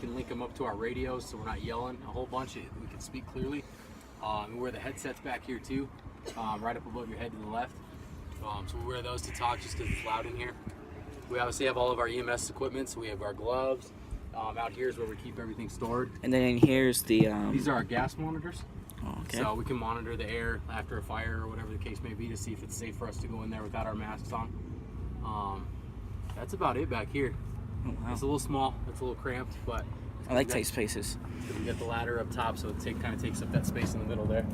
can link them up to our radios so we're not yelling a whole bunch. We can speak clearly. We wear the headsets back here too, right up above your head to the left. So we wear those to talk just because it's loud in here. We obviously have all of our EMS equipment, so we have our gloves. Out here is where we keep everything stored. And then in here's the... These are our gas monitors. Oh, okay. So we can monitor the air after a fire or whatever the case may be to see if it's safe for us to go in there without our masks on. That's about it back here. Oh, wow. It's a little small, it's a little cramped, but I like tight spaces. we got the ladder up top, so it kind of takes up that space in the middle there.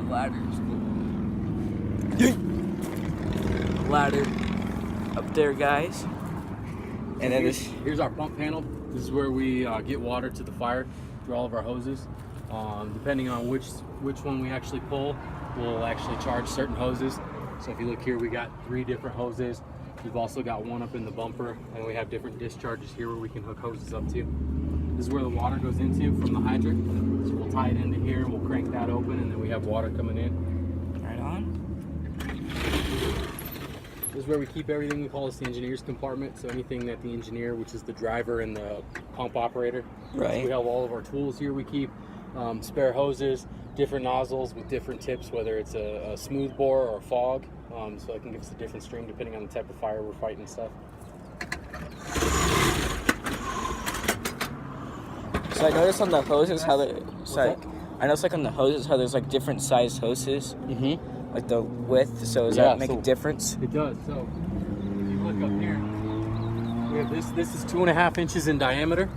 Ladders. Ladder up there, guys. And then here's our pump panel. This is where we get water to the fire through all of our hoses. Depending on which one we actually pull, we'll actually charge certain hoses. So if you look here, we got 3 different hoses. We've also got one up in the bumper, and we have different discharges here where we can hook hoses up to. This is where the water goes into from the hydrant. So we'll tie it into here, and we'll crank that open, and then we have water coming in. right on. This is where we keep everything. We call this the engineer's compartment. So anything that the engineer, which is the driver and the pump operator. Right. So we have all of our tools here. We keep spare hoses, different nozzles with different tips, whether it's a smooth bore or a fog. So it can give us a different stream depending on the type of fire we're fighting and stuff. So I noticed on the hoses how I noticed like on the hoses how there's like different size hoses. Mm-hmm. Like the width. So does that make a difference? It does. So if you look up here, we have this. This is 2.5 inches in diameter.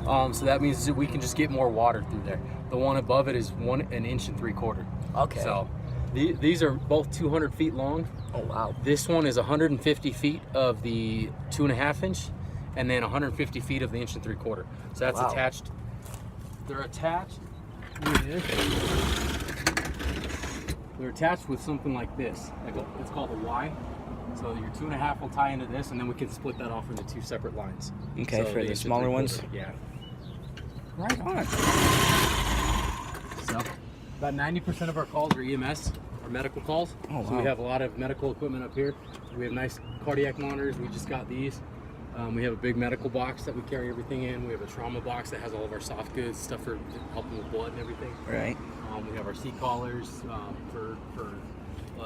So that means that we can just get more water through there. The one above it is 1 inch and 3/4. Okay. So these are both 200 feet long. Oh wow. This one is 150 feet of the 2.5 inch, and then 150 feet of the 1 3/4. So that's Wow. attached. They're attached with. They're attached with something like this. It's called a Y. So your 2.5 will tie into this, and then we can split that off into 2 separate lines. Okay, So for the smaller ones. Yeah. Right on. So about 90% of our calls are EMS, or medical calls. Oh, So we wow. have a lot of medical equipment up here. We have nice cardiac monitors. We just got these. We have a big medical box that we carry everything in. We have a trauma box that has all of our soft goods, stuff for helping with blood and everything. Right. We have our seat collars for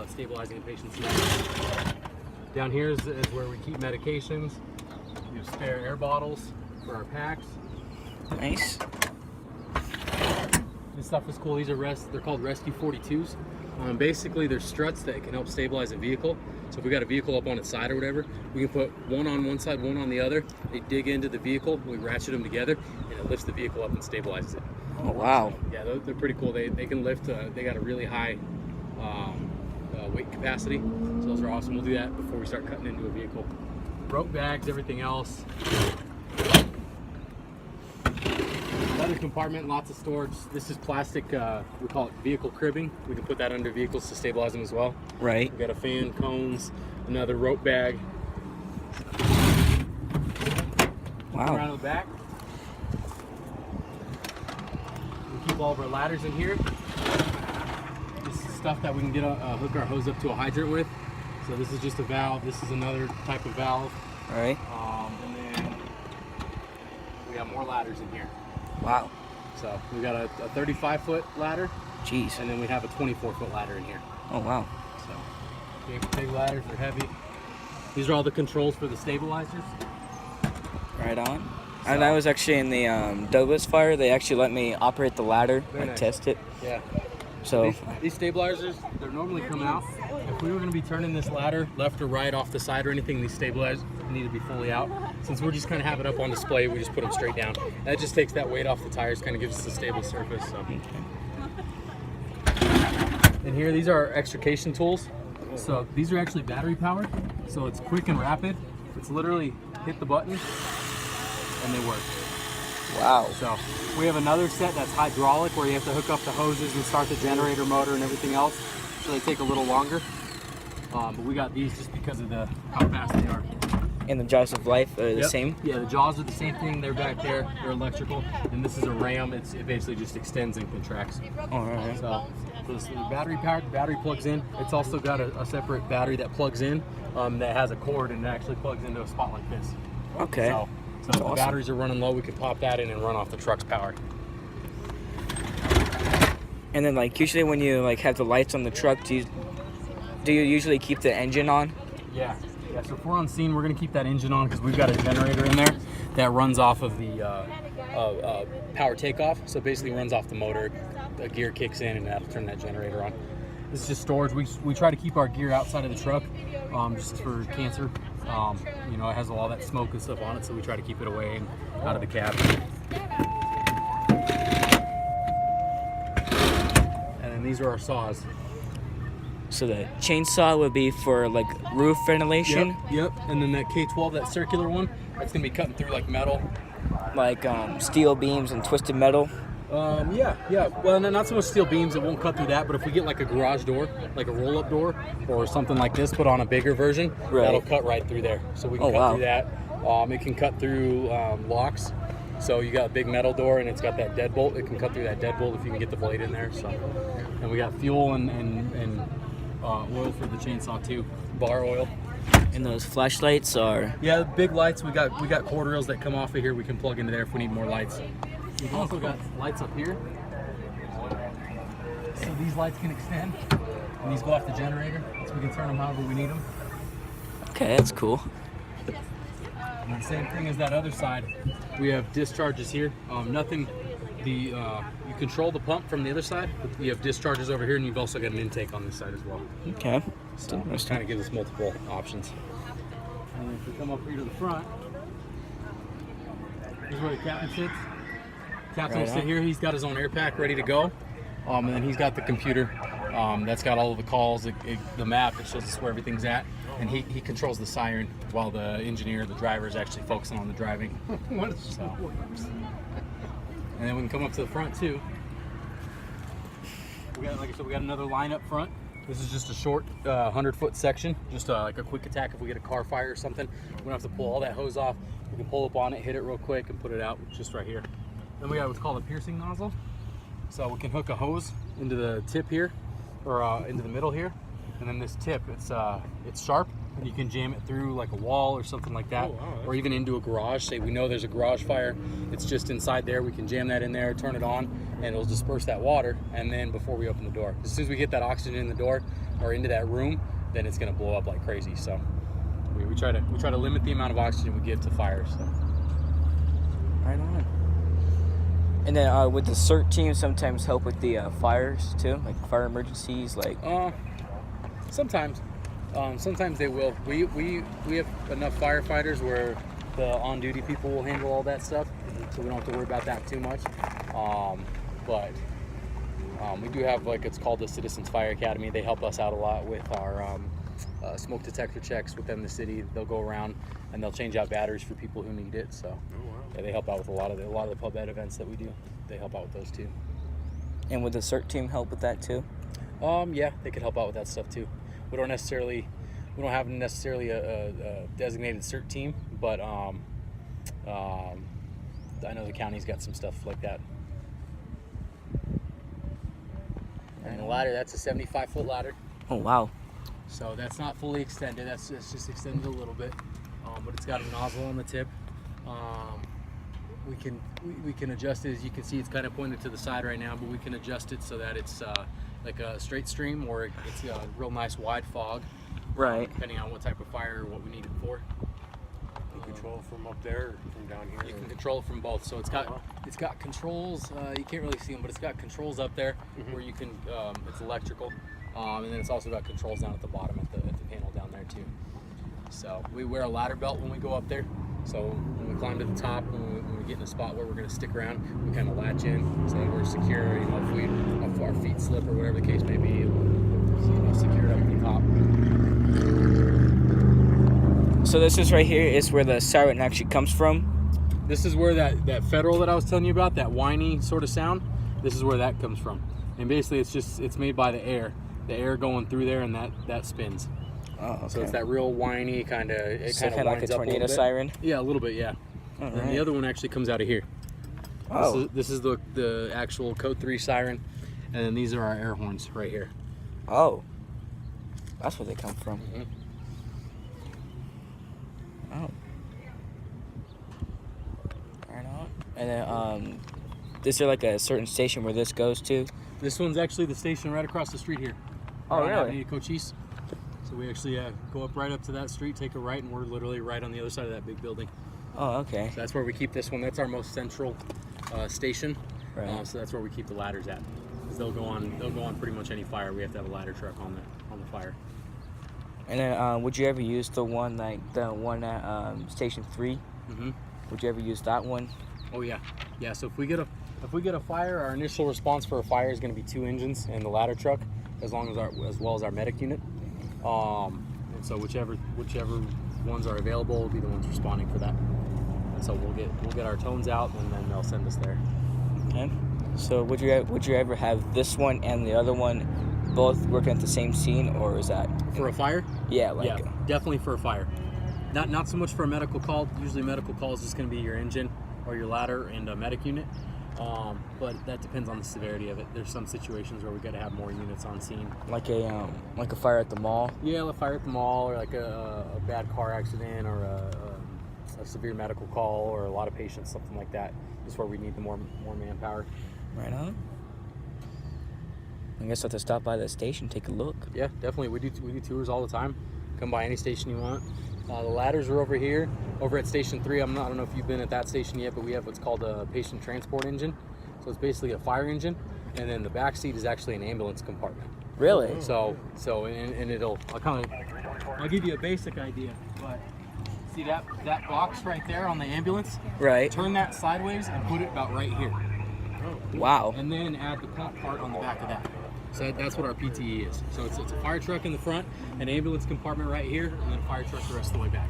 stabilizing a patient's neck. Down here is where we keep medications. We have spare air bottles for our packs. Nice. This stuff is cool. These are they're called Rescue 42s. Basically, they're struts that can help stabilize a vehicle. So if we got a vehicle up on its side or whatever, we can put one on one side, one on the other. They dig into the vehicle, we ratchet them together, and it lifts the vehicle up and stabilizes it. Oh wow. Yeah, they're pretty cool. They can lift. They got a really high weight capacity, so those are awesome. We'll do that before we start cutting into a vehicle. Rope bags, everything else. Another compartment, lots of storage. This is plastic. We call it vehicle cribbing. We can put that under vehicles to stabilize them as well. Right. We got a fan, cones, another rope bag. Wow. Around the back. We keep all of our ladders in here. This is stuff that we can get hook our hose up to a hydrant with. So this is just a valve. This is another type of valve. Right. And then we have more ladders in here. Wow. So we got a 35-foot ladder, Jeez. and then we have a 24-foot ladder in here. Oh wow. So big ladders, they're heavy. These are all the controls for the stabilizers. Right on. And I was actually in the Douglas fire. They actually let me operate the ladder Very and nice. test it. Yeah. So These stabilizers, they're normally come out. If we were going to be turning this ladder left or right off the side or anything, these stabilizers need to be fully out. Since we're just kind of have it up on display, we just put them straight down. That just takes that weight off the tires, kind of gives us a stable surface. So. okay. And here, these are our extrication tools. So these are actually battery powered. So it's quick and rapid. It's literally hit the button and they work. Wow. So we have another set that's hydraulic where you have to hook up the hoses and start the generator motor and everything else. So they take a little longer. But we got these just because of how fast they are. And the jaws of life are the Yep. same? Yeah, the jaws are the same thing. They're back there. They're electrical. And this is a ram. It basically just extends and contracts. All right. So this is battery powered. The battery plugs in. It's also got a separate battery that plugs in that has a cord and it actually plugs into a spot like this. Okay. So So if the awesome. batteries are running low, we can pop that in and run off the truck's power. And then like usually when you like have the lights on the truck, do you usually keep the engine on? Yeah. So if we're on scene, we're gonna keep that engine on because we've got a generator in there that runs off of the power takeoff. So it basically runs off the motor, the gear kicks in, and that'll turn that generator on. This is just storage. We try to keep our gear outside of the truck, just for cancer. You know, it has all that smoke and stuff on it, so we try to keep it away and out of the cab. And then these are our saws. So the chainsaw would be for like roof ventilation, Yep. And then that K12, that circular one, that's gonna be cutting through like metal. like steel beams and twisted metal. Yeah. Well, not so much steel beams, it won't cut through that, but if we get like a garage door, like a roll-up door, or something like this, put on a bigger version, Right. that'll cut right through there. So we can cut through that. It can cut through locks. So you got a big metal door and it's got that deadbolt. It can cut through that deadbolt if you can get the blade in there. So, and we got fuel and oil for the chainsaw too, bar oil. And those flashlights are. Yeah, the big lights. We got cord rails that come off of here. We can plug into there if we need more lights. We've also got lights up here. So these lights can extend, and these go off the generator, so we can turn them however we need them. Okay, that's cool. And the same thing as that other side. We have discharges here. Nothing. You control the pump from the other side. But you have discharges over here, and you've also got an intake on this side as well. Okay. So it kind of gives us multiple options. And then if we come up here to the front, here's where the captain sits. Captain will sit here. He's got his own air pack ready to go. And then he's got the computer that's got all of the calls, the map that shows us where everything's at. And he controls the siren while the engineer, the driver, is actually focusing on the driving. So. And then we can come up to the front too. We got, like I said, we got another line up front. This is just a short 100-foot section, just like a quick attack if we get a car fire or something. We don't have to pull all that hose off. We can pull up on it, hit it real quick, and put it out just right here. Then we got what's called a piercing nozzle. So we can hook a hose into the tip here, or into the middle here. And then this tip, it's sharp, and you can jam it through like a wall or something like that, or even into a garage. Say we know there's a garage fire, it's just inside there. We can jam that in there, turn it on, and it'll disperse that water. And then before we open the door, as soon as we get that oxygen in the door or into that room, then it's gonna blow up like crazy. So we try to limit the amount of oxygen we give to fires. So. Right on. And then would the CERT team sometimes help with the fires too, like fire emergencies, like? Sometimes they will. We have enough firefighters where the on-duty people will handle all that stuff, so we don't have to worry about that too much. But we do have, like, it's called the Citizens Fire Academy. They help us out a lot with our smoke detector checks within the city. They'll go around and they'll change out batteries for people who need it. So yeah, they help out with a lot of the pub ed events that we do. They help out with those too. And would the CERT team help with that too? Yeah, they could help out with that stuff too. We don't have necessarily a designated CERT team, but I know the county's got some stuff like that. And the ladder, that's a 75-foot ladder. Oh wow. So that's not fully extended. That's just extended a little bit, but it's got a nozzle on the tip. We can adjust it. As you can see, it's kind of pointed to the side right now, but we can adjust it so that it's like a straight stream, or it's a real nice wide fog. Right. Depending on what type of fire or what we need it for. You control it from up there or from down here? You can control it from both. So it's got controls. You can't really see them, but it's got controls up there where you can. It's electrical, and then it's also got controls down at the bottom at the panel down there too. So we wear a ladder belt when we go up there. So when we climb to the top, when we get in a spot where we're going to stick around, we kind of latch in so that we're secure. You know, if our feet slip or whatever the case may be, we're secured up at the top. So this is right here is where the siren actually comes from. This is where that federal that I was telling you about, that whiny sort of sound, this is where that comes from. And basically it's made by the air going through there, and that spins. Oh, okay. So it's that real whiny kind of, it kind of like a winds up a tornado little bit. siren? Yeah, a little bit, yeah. All And right. the other one actually comes out of here. Oh. This is the actual Code 3 siren, and then these are our air horns right here. Oh. That's where they come from. Mhm. Oh. And then, is there like a certain station where this goes to? This one's actually the station right across the street here. Oh, Right on really? Avenida Cochise. So we actually go up right up to that street, take a right, and we're literally right on the other side of that big building. Oh, okay. So that's where we keep this one. That's our most central station. Right. So that's where we keep the ladders at. 'Cause they'll go on pretty much any fire. We have to have a ladder truck on the fire. And then, would you ever use the one at Station 3? Mm-hmm. Would you ever use that one? Oh yeah, yeah. So if we get a fire, our initial response for a fire is going to be 2 engines and the ladder truck, as well as our medic unit. And so whichever ones are available will be the ones responding for that. And so we'll get our tones out, and then they'll send us there. Okay. So would you ever have this one and the other one both working at the same scene, or is that For a fire? yeah, like Yeah, definitely for a fire. Not so much for a medical call. Usually medical call is just going to be your engine or your ladder and a medic unit. But that depends on the severity of it. There's some situations where we got to have more units on scene. like a fire at the mall? Yeah, like a fire at the mall, or like a bad car accident, or a severe medical call, or a lot of patients, something like that. Just where we need the more manpower. Right on. I guess I'll have to stop by the station, take a look. Yeah, definitely. We do tours all the time. Come by any station you want. The ladders are over here, over at Station 3. I don't know if you've been at that station yet, but we have what's called a patient transport engine. So it's basically a fire engine, and then the back seat is actually an ambulance compartment. Really? So I'll give you a basic idea, but see that box right there on the ambulance? Right. Turn that sideways and put it about right here. Wow. And then add the pump part on the back of that. So that's what our PTE is. So it's a fire truck in the front, an ambulance compartment right here, and then a fire truck the rest of the way back.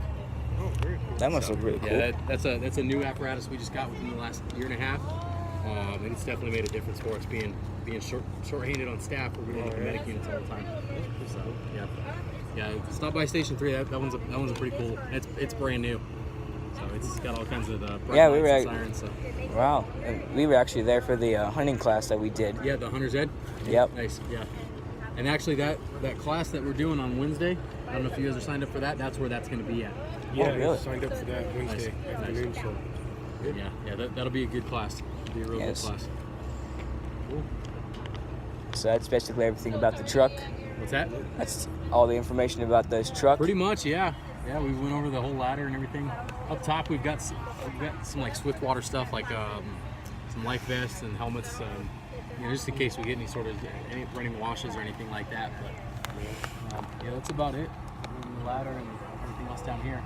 Oh, very cool. That must look really cool. Yeah, that's a new apparatus we just got within the last year and a half. And it's definitely made a difference for us being short-handed on staff, where we don't have the medic units all the time. So yeah, stop by Station 3. That one's a pretty cool. It's brand new. So it's got all kinds of bright Yeah, we lights were and sirens. So. Wow. And we were actually there for the hunting class that we did. Yeah, the Hunter's Ed. Yep. Nice. Yeah. And actually, that class that we're doing on Wednesday, I don't know if you guys are signed up for that. That's where that's going to be at. Yeah, Oh, really? I signed up for that Wednesday Nice. afternoon. So Yeah. That'll be a good class. It'll be a real Yes. good class. Cool. So that's basically everything about the truck. What's that? That's all the information about this truck. Pretty much, yeah. Yeah, we went over the whole ladder and everything. Up top, we've got some like Swiftwater stuff, like some life vests and helmets, just in case we get any running washes or anything like that. But yeah, that's about it. And the ladder and everything else down here.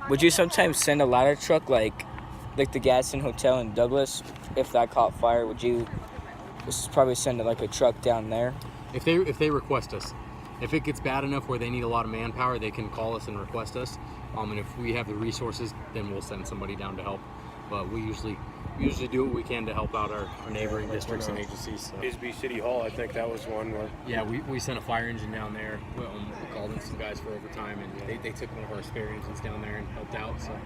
Would you sometimes send a ladder truck like the Gadsden Hotel in Douglas? If that caught fire, would you probably send like a truck down there? If they request us. If it gets bad enough where they need a lot of manpower, they can call us and request us. And if we have the resources, then we'll send somebody down to help. But we usually do what we can to help out our neighboring districts and agencies. So. Bisbee City Hall, I think that was one where Yeah, we sent a fire engine down there. We called in some guys for overtime, and they took one of our spare engines down there and helped out. So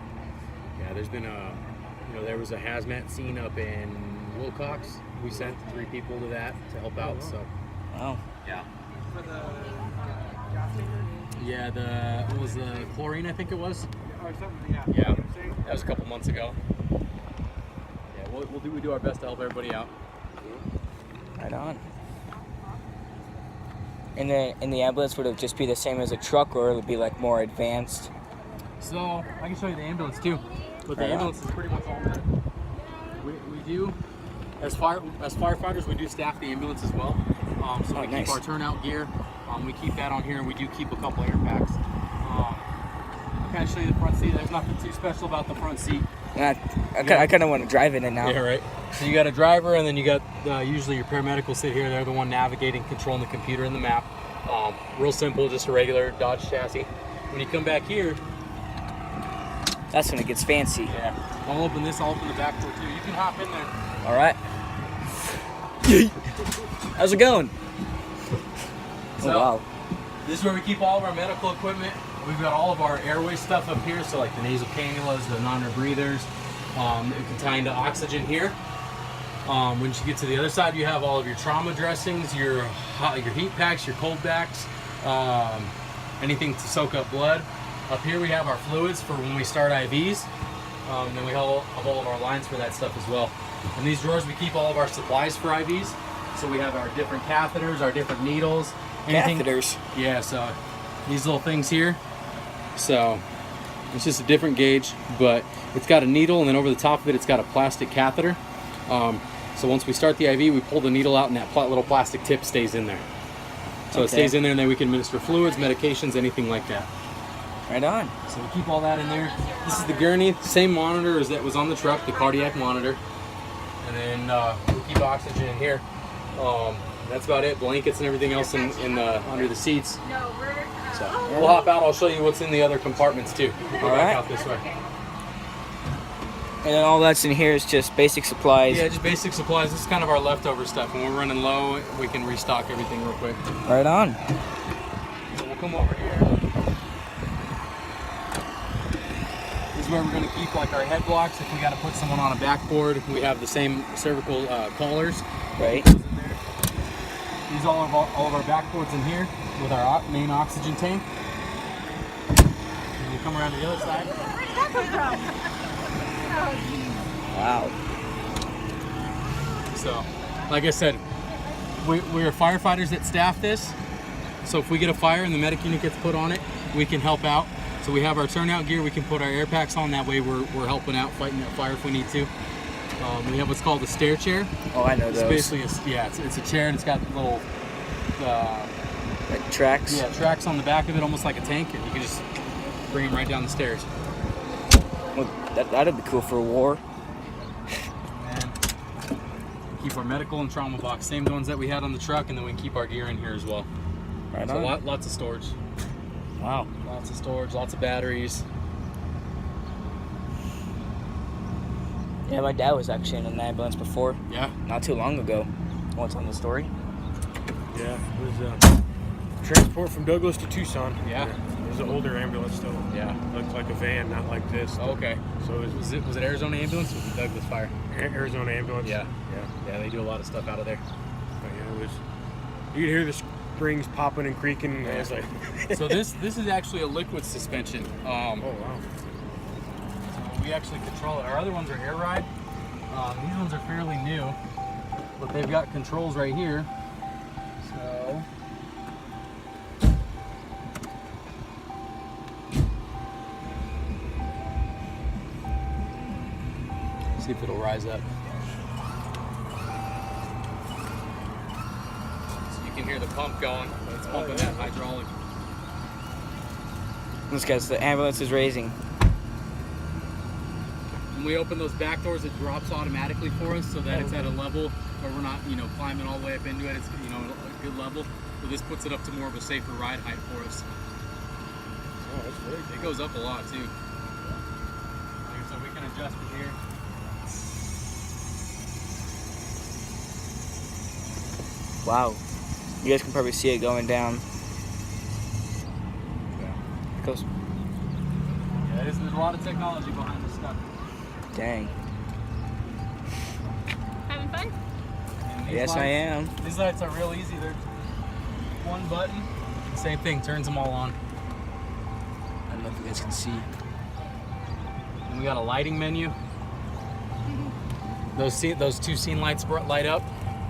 yeah, there's been there was a hazmat scene up in Wilcox. We sent 3 people to that to help out. So Wow. yeah. Yeah, what was the chlorine, I think it was? Yeah, that was a couple months ago. Yeah, we do our best to help everybody out. Right on. And the ambulance, would it just be the same as a truck, or would it be like more advanced? So I can show you the ambulance too, but the Right on. ambulance is pretty much all that we do. As firefighters, we do staff the ambulance as well. So we nice. keep our turnout gear. We keep that on here, and we do keep a couple air packs. I'll kind of show you the front seat. There's nothing too special about the front seat. And I kind of want to drive in it now. Yeah, right. So you got a driver, and then you got usually your paramedic will sit here. They're the one navigating, controlling the computer and the map. Real simple, just a regular Dodge chassis. When you come back here, That's when it gets fancy. yeah, I'll open this. I'll open the back door too. You can hop in there. All right. How's it going? So, Oh, wow. This is where we keep all of our medical equipment. We've got all of our airway stuff up here, so like the nasal cannulas, the non-air breathers. It can tie into oxygen here. When you get to the other side, you have all of your trauma dressings, your heat packs, your cold packs, anything to soak up blood. Up here we have our fluids for when we start IVs. Then we have all of our lines for that stuff as well. In these drawers, we keep all of our supplies for IVs. So we have our different catheters, our different needles. Catheters. Yeah, so these little things here. So it's just a different gauge, but it's got a needle, and then over the top of it, it's got a plastic catheter. So once we start the IV, we pull the needle out, and that little plastic tip stays in there. So it stays in there, and then we can administer fluids, medications, anything like that. Right on. So we keep all that in there. This is the gurney, same monitor as that was on the truck, the cardiac monitor. And then we keep oxygen in here. That's about it. Blankets and everything else in the under the seats. So we'll hop out. I'll show you what's in the other compartments too. We'll go back out this way. And then all that's in here is just basic supplies. Yeah, just basic supplies. This is kind of our leftover stuff. When we're running low, we can restock everything real quick. Right on. So we'll come over here. This is where we're going to keep like our head blocks. If we got to put someone on a backboard, we have the same cervical collars. Right. These all of our backboards in here with our main oxygen tank. And we'll come around to the other side. Where did that come from? Wow. So, like I said, we're firefighters that staff this. So if we get a fire and the medic unit gets put on it, we can help out. So we have our turnout gear. We can put our air packs on. That way we're helping out, fighting that fire if we need to. We have what's called a stair chair. Oh, I know It's those. basically it's a chair, and it's got little Like tracks. tracks on the back of it, almost like a tank, and you can just bring them right down the stairs. Well, that'd be cool for a war. And keep our medical and trauma box, same ones that we had on the truck, and then we can keep our gear in here as well. Right So on. lots of storage. Wow. Lots of storage, lots of batteries. Yeah, my dad was actually in an ambulance before, Yeah. not too long ago. Once on the story. Yeah, it was transport from Douglas to Tucson. Yeah. It was an older ambulance though. Yeah. Looked like a van, not like this. Okay. So it was Was it Arizona ambulance or was it Douglas Fire? Arizona ambulance. Yeah. Yeah. Yeah, they do a lot of stuff out of there. But yeah, it was. You could hear the springs popping and creaking. And I was like, So this is actually a liquid suspension. oh wow. So we actually control it. Our other ones are air ride. These ones are fairly new, but they've got controls right here. So see if it'll rise up. So you can hear the pump going. It's pumping that hydraulic. This guy's the ambulance is raising. When we open those back doors, it drops automatically for us so that it's at a level where we're not, climbing all the way up into it. It's, a good level. So this puts it up to more of a safer ride height for us. Oh, that's really It goes up a lot too. So we can adjust it here. Wow. You guys can probably see it going down. Yeah. It goes. Yeah, there's a lot of technology behind this stuff. Dang. Having fun? And these Yes, I am. These lights are real easy. They're one button. Same thing, turns them all on. I don't know if you guys can see. And we got a lighting menu. Those two scene lights light up.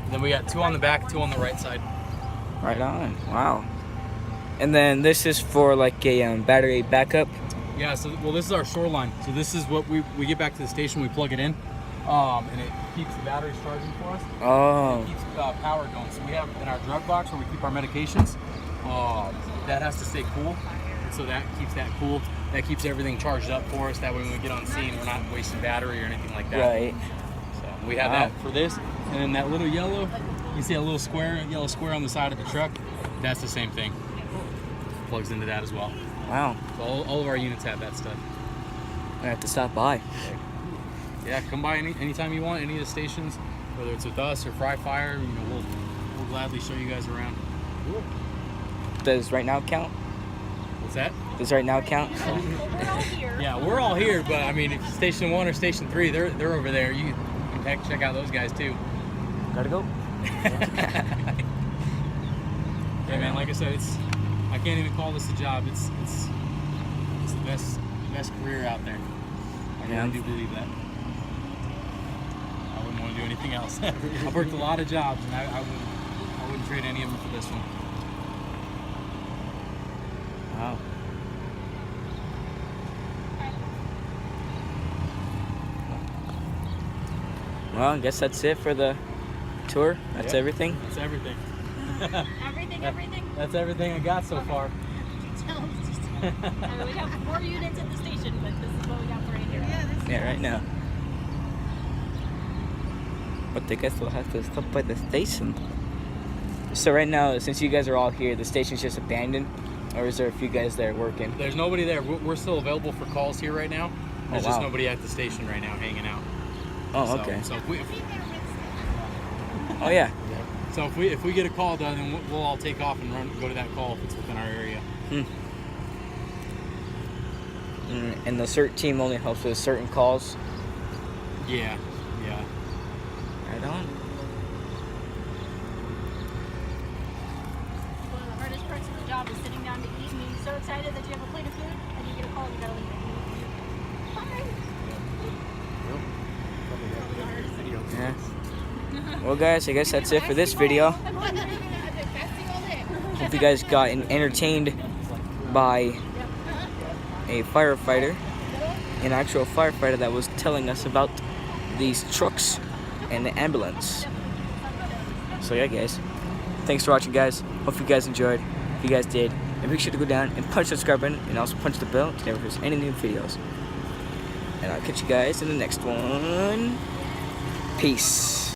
And then we got two on the back, two on the right side. Right on. Wow. And then this is for like a battery backup. Yeah, this is our shoreline. So this is what we get back to the station, we plug it in, and it keeps the batteries charging for us. Oh. It keeps power going. So we have in our drug box where we keep our medications, that has to stay cool. And so that keeps that cool. That keeps everything charged up for us. That way when we get on scene, we're not wasting battery or anything like that. Right. So we have that for this. And then that little yellow, you see a little yellow square on the side of the truck? That's the same thing. Plugs into that as well. Wow. So all of our units have that stuff. I have to stop by. Yeah, come by anytime you want, any of the stations, whether it's with us or Fry Fire, we'll gladly show you guys around. Does right now count? What's that? Does right now count? We're all here. Yeah, we're all here, but I mean, if Station 1 or Station 3, they're over there. You can check out those guys too. Gotta go. Yeah, man, like I said, I can't even call this a job. It's the best career out there. I I Yeah. really do believe that. I wouldn't want to do anything else. I've worked a lot of jobs, and I wouldn't trade any of them for this one. Wow. Well, I guess that's it for the tour. That's Yep. everything. That's everything. Everything. That's everything I got so far. We have 4 units at the station, but this is what we got for right here. Yeah, right now. But I guess we'll have to stop by the station. So right now, since you guys are all here, the station's just abandoned, or is there a few guys there working? There's nobody there. We're still available for calls here right now. There's Oh, just wow. nobody at the station right now hanging out. Oh, So- okay. So Oh yeah. if we get a call done, then we'll all take off and go to that call if it's within our area. And the CERT team only helps with certain calls. Yeah. Right on. One of the hardest parts of the job is sitting down to eat and being so excited that you have a plate of food and you get a call and you gotta leave it. Bye. Yeah. Well, guys, I guess that's it for this video. Hope you guys got entertained by a firefighter, an actual firefighter that was telling us about these trucks and the ambulance. So yeah, guys, thanks for watching, guys. Hope you guys enjoyed. If you guys did, and make sure to go down and punch the subscribe button and also punch the bell to never miss any new videos. And I'll catch you guys in the next one. Peace.